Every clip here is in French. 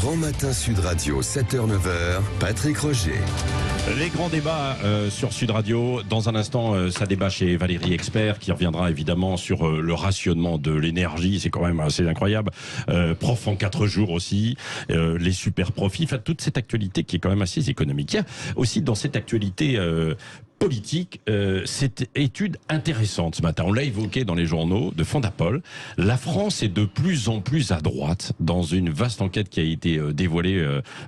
Grand Matin Sud Radio, 7h-9h, Patrick Roger. Les grands débats sur Sud Radio. Dans un instant, ça débat chez Valérie Expert, qui reviendra évidemment sur le rationnement de l'énergie. C'est quand même assez incroyable. Prof en 4 jours aussi. Les super profits. Enfin, toute cette actualité qui est quand même assez économique. Il y a aussi dans cette actualité politique, cette étude intéressante ce matin. On l'a évoqué dans les journaux de Fondapol. La France est de plus en plus à droite dans une vaste enquête qui a été dévoilée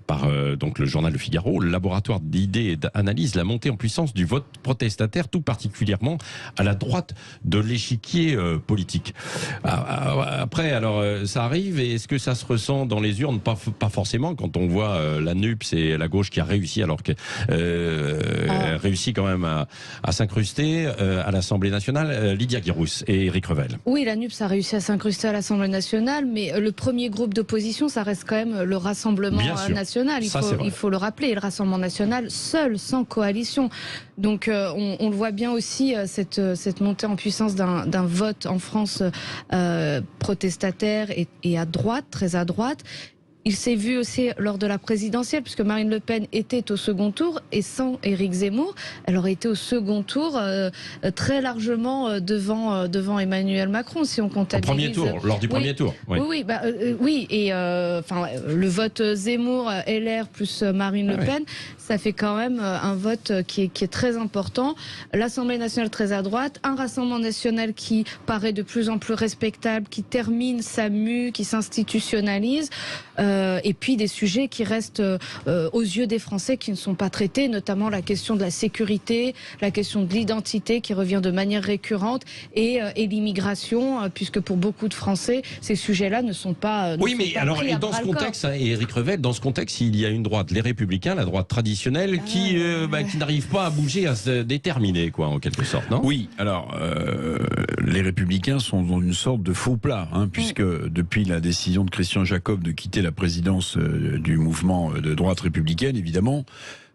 par donc le journal Le Figaro. Le laboratoire d'idées et d'analyse la montée en puissance du vote protestataire, tout particulièrement à la droite de l'échiquier politique. Après, alors ça arrive, et est-ce que ça se ressent dans les urnes? Pas forcément, quand on voit la NUPS et la gauche qui a réussi, alors que réussi quand même à s'incruster à l'Assemblée nationale. Lydia Guirous et Éric Revel. Oui, la NUPS a réussi à s'incruster à l'Assemblée nationale, mais le premier groupe d'opposition, ça reste quand même le Rassemblement national. Il faut le rappeler, et le Rassemblement national seul, sans coalition. Donc on le voit bien aussi, cette montée en puissance d'un vote en France protestataire et à droite, très à droite. Il s'est vu aussi lors de la présidentielle, puisque Marine Le Pen était au second tour, et sans Éric Zemmour, elle aurait été au second tour très largement devant Emmanuel Macron, si on comptabilise. Au premier tour, lors du premier tour. Oui, et le vote Zemmour, LR plus Marine Le Pen, ça fait quand même un vote qui est très important. L'Assemblée nationale très à droite, un Rassemblement national qui paraît de plus en plus respectable, qui termine sa mue, qui s'institutionnalise. Et puis des sujets qui restent aux yeux des Français, qui ne sont pas traités, notamment la question de la sécurité, la question de l'identité qui revient de manière récurrente, et l'immigration, puisque pour beaucoup de Français, ces sujets-là ne sont pas alors, et dans ce contexte, et Éric Revel, dans ce contexte, il y a une droite, les Républicains, la droite traditionnelle, qui n'arrive pas à bouger, à se déterminer, quoi, en quelque sorte, non? Oui, alors, les Républicains sont dans une sorte de faux plat, puisque depuis la décision de Christian Jacob de quitter la présidence du mouvement de droite républicaine, évidemment,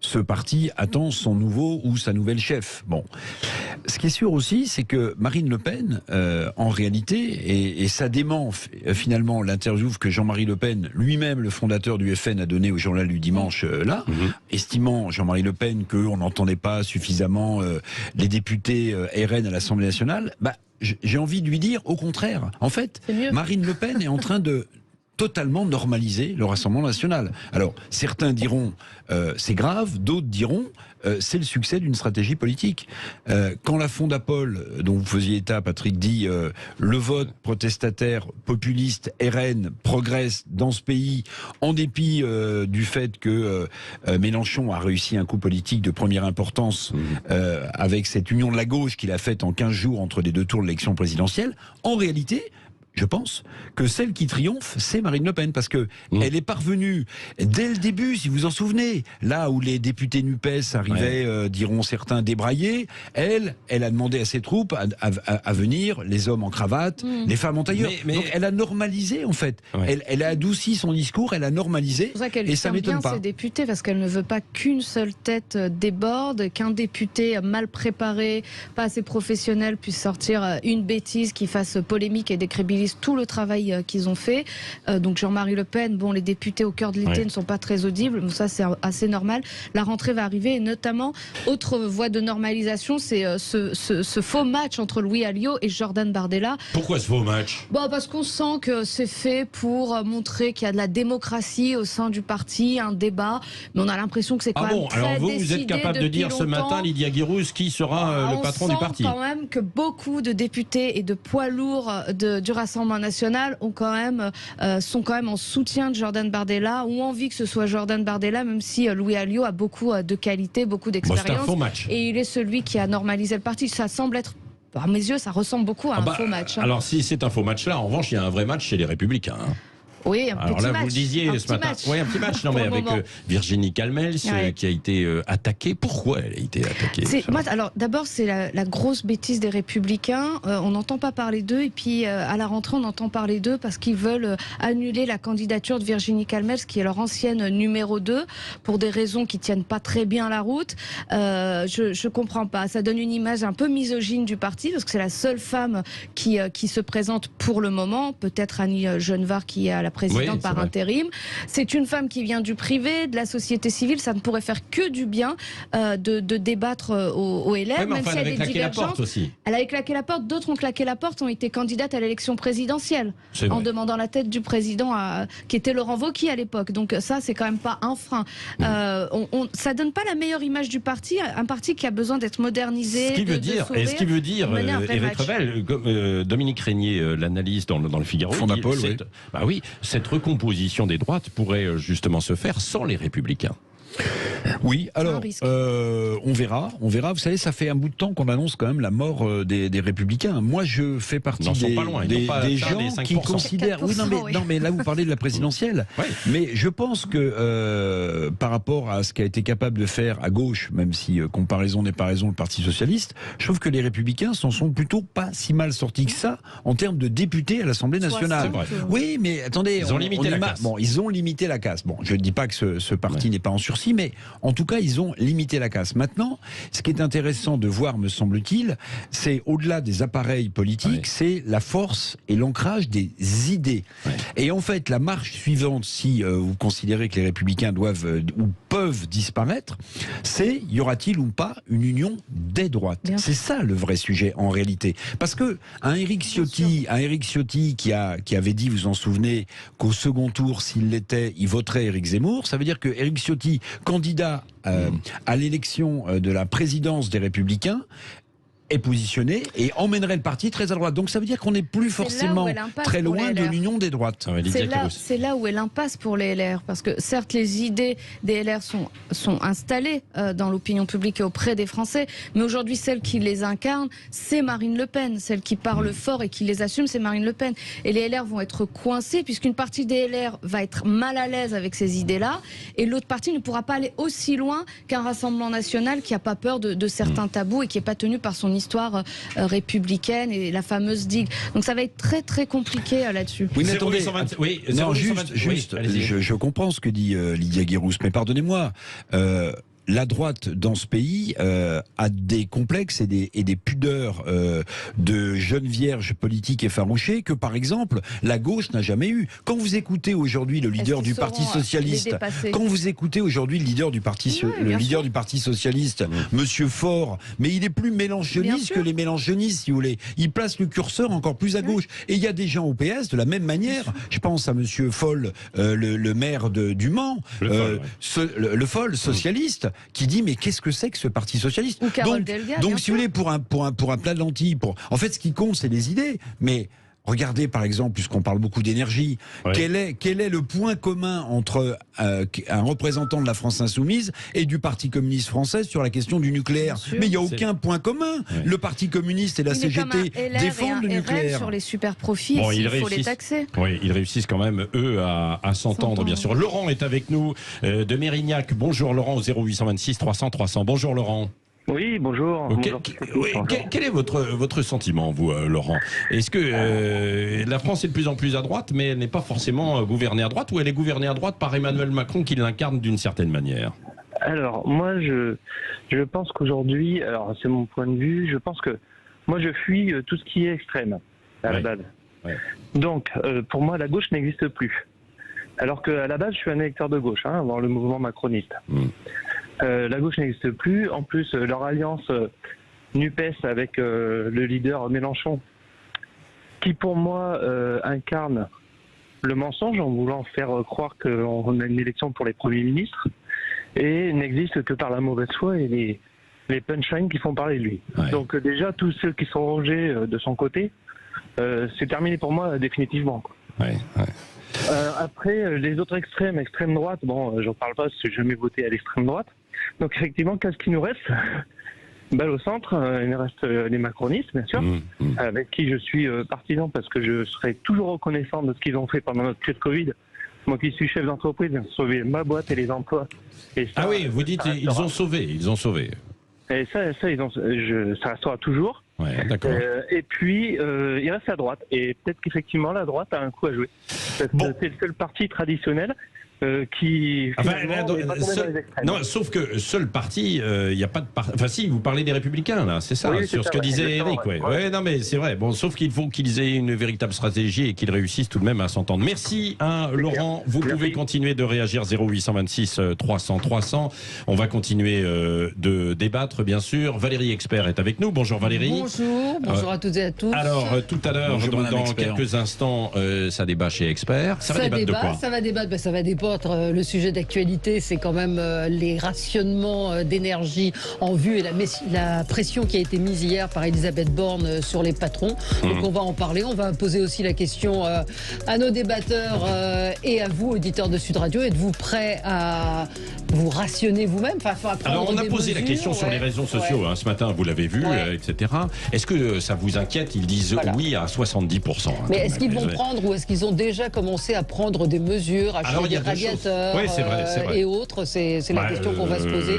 ce parti attend son nouveau ou sa nouvelle chef. Bon, ce qui est sûr aussi, c'est que Marine Le Pen, en réalité, et ça dément finalement l'interview que Jean-Marie Le Pen, lui-même le fondateur du FN, a donné au journal du dimanche estimant, Jean-Marie Le Pen, qu'on n'entendait pas suffisamment les députés RN à l'Assemblée nationale. J'ai envie de lui dire, au contraire, en fait, Marine Le Pen est en train de totalement normaliser le Rassemblement national. Alors, certains diront c'est grave, d'autres diront c'est le succès d'une stratégie politique. Quand la Fondapol, dont vous faisiez état, Patrick, dit le vote protestataire populiste RN progresse dans ce pays, en dépit du fait que Mélenchon a réussi un coup politique de première importance avec cette union de la gauche qu'il a faite en 15 jours entre les deux tours de l'élection présidentielle, en réalité, je pense que celle qui triomphe, c'est Marine Le Pen, parce que elle est parvenue dès le début, si vous en souvenez, là où les députés NUPES arrivaient, diront certains, débraillés, elle a demandé à ses troupes à venir, les hommes en cravate, les femmes en tailleur. Donc elle a normalisé, en fait. Elle a adouci son discours, elle a normalisé, c'est pour ça qu'elle et ça m'étonne pas. Ses députés, parce qu'elle ne veut pas qu'une seule tête déborde, qu'un député mal préparé, pas assez professionnel, puisse sortir une bêtise qui fasse polémique et décrédibilise tout le travail qu'ils ont fait. Donc Jean-Marie Le Pen, les députés au cœur de l'été ne sont pas très audibles, donc ça c'est assez normal. La rentrée va arriver, et notamment, autre voie de normalisation, c'est ce faux match entre Louis Alliot et Jordan Bardella. Pourquoi ce faux match? Parce qu'on sent que c'est fait pour montrer qu'il y a de la démocratie au sein du parti, un débat, mais on a l'impression que c'est quand même très alors décidé. Vous êtes capable de dire ce matin, Lydia Guirous, qui sera le patron du parti? On sent quand même que beaucoup de députés et de poids lourds du Rassemblement national sont quand même en soutien de Jordan Bardella, ou envie que ce soit Jordan Bardella, même si Louis Alliot a beaucoup de qualités, beaucoup d'expérience. C'est un faux match. Et il est celui qui a normalisé le parti. Ça semble être, à mes yeux, ça ressemble beaucoup à un faux match. Alors si c'est un faux match là, en revanche, il y a un vrai match chez les Républicains. Oui, un petit match. Alors là, vous le disiez ce matin. Oui, un petit match. Non, mais avec Virginie Calmels, qui a été attaquée. Pourquoi elle a été attaquée? Alors, d'abord, c'est la grosse bêtise des Républicains. On n'entend pas parler d'eux. Et puis, à la rentrée, on entend parler d'eux parce qu'ils veulent annuler la candidature de Virginie Calmels, qui est leur ancienne numéro 2, pour des raisons qui tiennent pas très bien la route. Je comprends pas. Ça donne une image un peu misogyne du parti, parce que c'est la seule femme qui se présente pour le moment. Peut-être Annie Genevard, qui est à la présidente par intérim. C'est une femme qui vient du privé, de la société civile. Ça ne pourrait faire que du bien de débattre au LR, même si elle est divergente. Elle avait claqué la porte. D'autres ont claqué la porte, ont été candidates à l'élection présidentielle en demandant la tête du président qui était Laurent Wauquiez à l'époque. Donc ça, c'est quand même pas un frein. Ça donne pas la meilleure image du parti, un parti qui a besoin d'être modernisé. Ce qui veut dire, Éric Revel, Dominique Régnier, l'analyse dans le Figaro, cette recomposition des droites pourrait justement se faire sans les Républicains. Oui, alors on verra. Vous savez, ça fait un bout de temps qu'on annonce quand même la mort des Républicains. Moi, je fais partie des gens qui considèrent. Oui, non, mais là vous parlez de la présidentielle. Mais je pense que par rapport à ce qu'a été capable de faire à gauche, même si comparaison n'est pas raison, le Parti socialiste, je trouve que les Républicains s'en sont plutôt pas si mal sortis que ça en termes de députés à l'Assemblée nationale. Oui, mais attendez, ils ont limité la casse. Bon, ils ont limité la casse. Bon, je ne dis pas que ce parti n'est pas en sursis, mais en tout cas, ils ont limité la casse. Maintenant, ce qui est intéressant de voir, me semble-t-il, c'est au-delà des appareils politiques, c'est la force et l'ancrage des idées. Et en fait, la marche suivante, si vous considérez que les Républicains doivent ou peuvent disparaître, c'est y aura-t-il ou pas une union des droites? C'est ça le vrai sujet en réalité. Parce que un Éric Ciotti qui avait dit, vous en souvenez, qu'au second tour, s'il l'était, il voterait Éric Zemmour, ça veut dire que Éric Ciotti, candidat à l'élection de la présidence des Républicains, est positionné et emmènerait le parti très à droite. Donc ça veut dire qu'on n'est plus forcément très loin de l'union des droites. C'est là où est l'impasse pour les LR, parce que certes les idées des LR sont installées dans l'opinion publique et auprès des Français, mais aujourd'hui celle qui les incarne, c'est Marine Le Pen. Celle qui parle fort et qui les assume, c'est Marine Le Pen. Et les LR vont être coincés, puisqu'une partie des LR va être mal à l'aise avec ces idées-là, et l'autre partie ne pourra pas aller aussi loin qu'un Rassemblement national qui n'a pas peur de certains tabous et qui n'est pas tenu par son histoire républicaine et la fameuse digue. Donc ça va être très très compliqué là-dessus. Oui, mais attendez, je comprends ce que dit Lydia Guérousse, mais pardonnez-moi. La droite dans ce pays a des complexes et des pudeurs de jeunes vierges politiques effarouchées que, par exemple, la gauche n'a jamais eu. Quand vous écoutez aujourd'hui le leader du Parti socialiste, Monsieur Faure, mais il est plus mélanchoniste que les mélanchonistes, si vous voulez. Il place le curseur encore plus à gauche. Et il y a des gens au PS de la même manière. Je pense à Monsieur Foll, le maire du Mans, le Foll socialiste, qui dit mais qu'est-ce que c'est que ce Parti socialiste? Donc si vous voulez, pour un plat de lentilles, en fait ce qui compte c'est les idées, mais regardez par exemple, puisqu'on parle beaucoup d'énergie, quel est le point commun entre un représentant de la France insoumise et du Parti communiste français sur la question du nucléaire? Mais il n'y a aucun point commun. Le Parti communiste et la CGT défendent le nucléaire. Sur les super profits, il faut les taxer. Oui, ils réussissent quand même, eux, à s'entendre, bien sûr. Laurent est avec nous de Mérignac. Bonjour Laurent, au 0826 300 300. Bonjour Laurent. Oui, bonjour. Quel est votre sentiment, vous, Laurent? Est-ce que la France est de plus en plus à droite, mais elle n'est pas forcément gouvernée à droite, ou elle est gouvernée à droite par Emmanuel Macron qui l'incarne d'une certaine manière? Alors, moi, je pense qu'aujourd'hui, alors c'est mon point de vue, je pense que moi, je fuis tout ce qui est extrême, à la base. Donc, pour moi, la gauche n'existe plus. Alors qu'à la base, je suis un électeur de gauche, dans le mouvement macroniste. La gauche n'existe plus. En plus, leur alliance NUPES avec le leader Mélenchon, qui pour moi incarne le mensonge en voulant faire croire qu'on a une élection pour les premiers ministres, et n'existe que par la mauvaise foi et les punchlines qui font parler de lui. Donc déjà, tous ceux qui sont rangés de son côté, c'est terminé pour moi définitivement. Après, les autres extrêmes droite, bon, j'en parle pas parce que j'ai jamais voté à l'extrême droite. Donc effectivement, qu'est-ce qu'il nous reste? Balle au centre, il nous reste les macronistes, bien sûr, avec qui je suis partisan parce que je serai toujours reconnaissant de ce qu'ils ont fait pendant notre crise de Covid. Moi qui suis chef d'entreprise, ils ont sauvé ma boîte et les emplois. Et ça, vous dites ils ont sauvé. Et ça restera toujours. Et puis, il reste la droite. Et peut-être qu'effectivement, la droite a un coup à jouer. C'est le seul parti traditionnel qui non, sauf que seul parti, il n'y a pas de parti. Enfin, si, vous parlez des Républicains, là, c'est ça, sur ce que disait Eric. Ouais, non, mais c'est vrai. Bon, sauf qu'il faut qu'ils aient une véritable stratégie et qu'ils réussissent tout de même à s'entendre. Merci, Laurent. Vous pouvez continuer de réagir 0826 300 300. On va continuer de débattre, bien sûr. Valérie Expert est avec nous. Bonjour, Valérie. Bonjour à toutes et à tous. Alors, tout à l'heure, dans quelques instants, ça débat chez Expert. Ça va débattre de quoi? Ça va débattre. Le sujet d'actualité, c'est quand même les rationnements d'énergie en vue et la pression qui a été mise hier par Elisabeth Borne sur les patrons. Donc on va en parler. On va poser aussi la question à nos débatteurs et à vous, auditeurs de Sud Radio. Êtes-vous prêts à vous rationner vous-même? Alors on a posé la question sur les réseaux sociaux ce matin, vous l'avez vu, etc. Est-ce que ça vous inquiète? Ils disent oui à 70%. Mais est-ce qu'ils vont prendre ou est-ce qu'ils ont déjà commencé à prendre des mesures, acheter des radiateurs c'est vrai. et autres? C'est la question qu'on va se poser.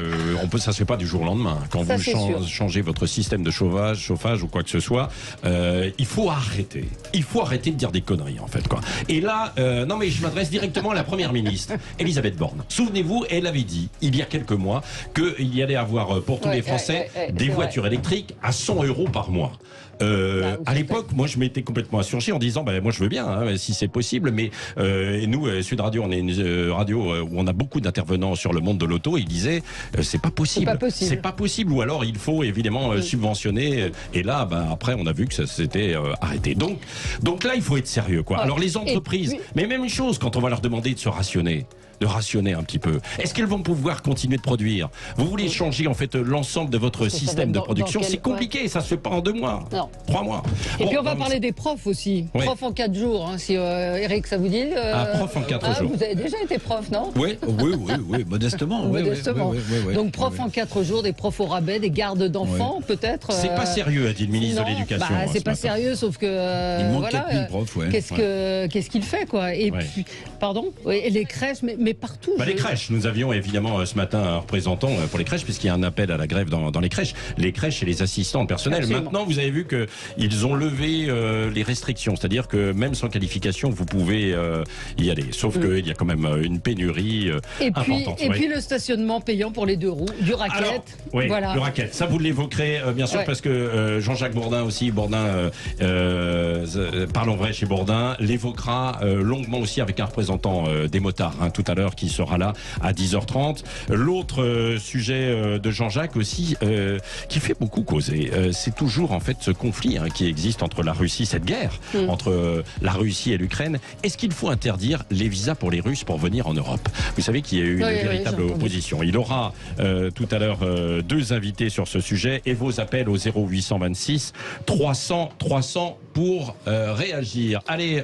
Ça se fait pas du jour au lendemain. Quand vous changez votre système de chauffage ou quoi que ce soit, il faut arrêter. Il faut arrêter de dire des conneries en fait, quoi. Et là, non mais je m'adresse directement à la première ministre, Elisabeth Borne. Souvenez-vous, elle avait dit il y a quelques mois qu'il y allait avoir pour tous les Français des voitures électriques à 100 € par mois. À l'époque, moi je m'étais complètement insurgé en disant moi je veux bien si c'est possible, mais nous Sud Radio, on est une radio où on a beaucoup d'intervenants sur le monde de l'auto, et ils disaient c'est pas possible, ou alors il faut évidemment subventionner, et là après on a vu que ça s'était arrêté. Donc là il faut être sérieux, quoi. Alors les entreprises, mais même chose quand on va leur demander de se rationner un petit peu. Est-ce qu'elles vont pouvoir continuer de produire? Vous voulez changer en fait l'ensemble de votre système de production? C'est compliqué, ça se fait pas en 2 mois, 3 mois. Et puis on va parler des profs aussi. Prof en 4 jours, si Eric ça vous dit. Prof en 4 jours. Vous avez déjà été prof, non? Oui, modestement. Donc prof en 4 jours, des profs au rabais, des gardes d'enfants peut-être. C'est pas sérieux, a dit le ministre de l'Éducation. C'est pas sérieux, sauf que il manque 4000 profs. Qu'est-ce qu'il fait, quoi? Et puis, les crèches, mais partout. Les crèches, nous avions évidemment ce matin un représentant pour les crèches, puisqu'il y a un appel à la grève dans les crèches et les assistants personnels. Absolument. Maintenant, vous avez vu qu'ils ont levé les restrictions, c'est-à-dire que même sans qualification, vous pouvez y aller. Sauf qu'il y a quand même une pénurie importante. Et puis le stationnement payant pour les 2 roues, du racket. Le racket, ça vous l'évoquerez bien sûr, parce que Jean-Jacques Bourdin aussi, Parlons vrai chez Bourdin, l'évoquera longuement aussi avec un représentant des motards tout à l'heure, qui sera là à 10h30. L'autre sujet de Jean-Jacques aussi, qui fait beaucoup causer, c'est toujours en fait ce conflit qui existe entre la Russie, cette guerre entre la Russie et l'Ukraine. Est-ce qu'il faut interdire les visas pour les Russes pour venir en Europe? Vous savez qu'il y a eu une véritable opposition. Il aura tout à l'heure 2 invités sur ce sujet, et vos appels au 0826 300 300 pour réagir. Allez.